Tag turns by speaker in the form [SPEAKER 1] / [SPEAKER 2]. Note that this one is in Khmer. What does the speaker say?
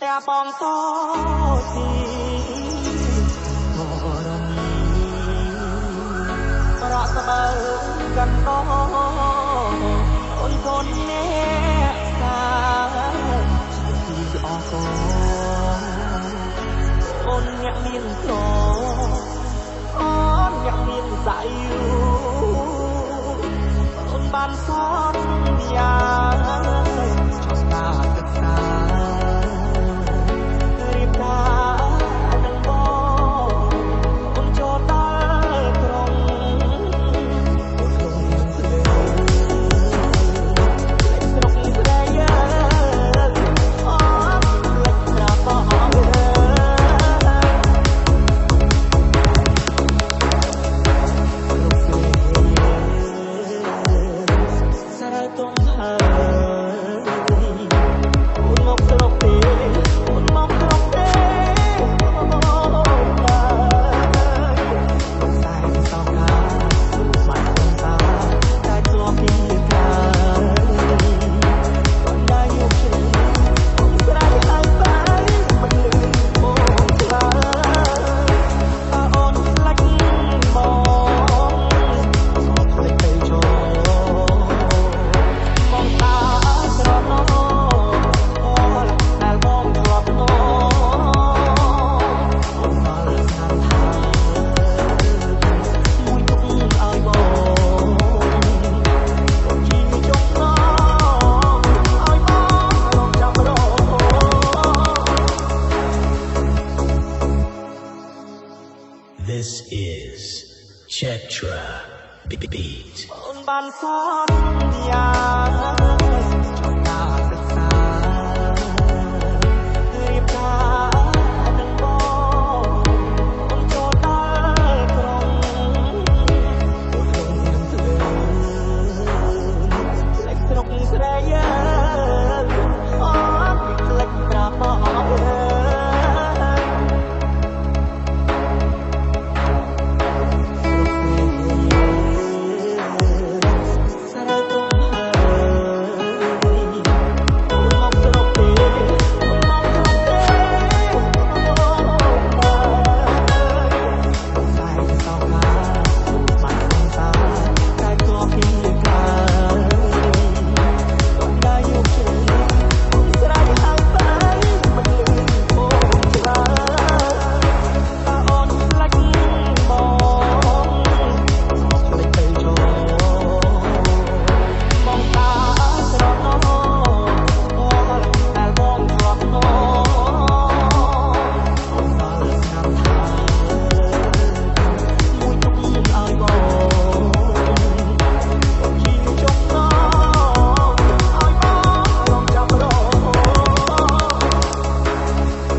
[SPEAKER 1] តែបងតទីមរនីប្រក់ស្បើកណ្ដោអូនកូនអ្នកសាទីអកអូនអ្នកមានក្រអូនអ្នកមានស្អីអូនបានសន្យាចង់ស្ដាប់ទឹកសារៀបការនឹងបងអូនចូលដល់ត្រង់អូនក្នុងនឹងស្លេស្រុកស្រីអូនលេចត្រាបងThis is Chetra Beat អូនបានសន្យា